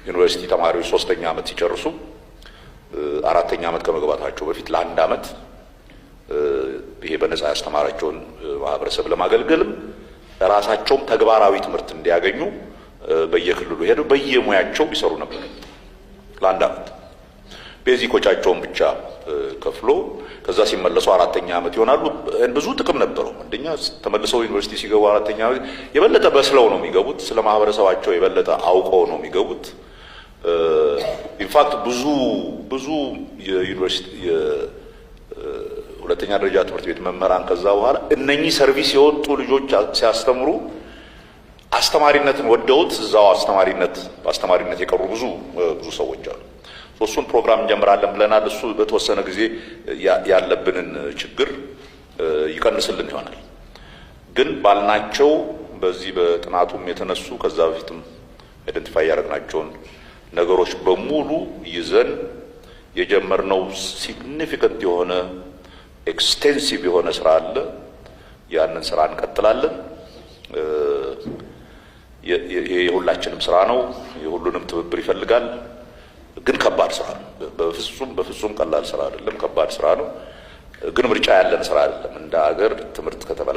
ዩኒቨርሲቲ ተማሪዎች 3ኛ ዓመት ሲጨርሱ 4ኛ ዓመት ከመግባታቸው በፊት ለአንድ ዓመት ይሄ በነፃ ያስተማራቸውን ማህበረሰብ ለማገልገልም ራሳቸውም ተግባራዊ ትምህርት እንዲያገኙ በየክልሉ ሄደው በየሙያቸው ይሰሩ ነበር። ለአንድ ዓመት ቤዚኮቻቸውን ብቻ ከፍሎ ከዛ ሲመለሱ 4ኛ ዓመት ይሆናሉ። ብዙ ጥቅም ነበረው። አንደኛ ተመልሰው ዩኒቨርሲቲ ሲገቡ 4ኛ ዓመት የበለጠ በስለው ነው የሚገቡት። ስለ ማህበረሰባቸው የበለጠ አውቀው ነው የሚገቡት። ኢንፋክት ብዙ የዩኒቨርሲቲ ሁለተኛ ደረጃ ትምህርት ቤት መምህራን ከዛ በኋላ እነኚህ ሰርቪስ የወጡ ልጆች ሲያስተምሩ አስተማሪነትን ወደውት እዛው በአስተማሪነት የቀሩ ብዙ ሰዎች አሉ። እሱን ፕሮግራም እንጀምራለን ብለናል። እሱ በተወሰነ ጊዜ ያለብንን ችግር ይቀንስልን ይሆናል። ግን ባልናቸው በዚህ በጥናቱም የተነሱ ከዛ በፊትም አይደንቲፋይ ያደረግናቸውን ነገሮች በሙሉ ይዘን የጀመርነው ሲግኒፊካንት የሆነ ኤክስቴንሲቭ የሆነ ስራ አለ። ያንን ስራ እንቀጥላለን። የሁላችንም ስራ ነው። የሁሉንም ትብብር ይፈልጋል። ግን ከባድ ስራ ነው። በፍጹም ቀላል ስራ አይደለም። ከባድ ስራ ነው። ግን ምርጫ ያለን ስራ አይደለም። እንደ ሀገር ትምህርት ከተበላ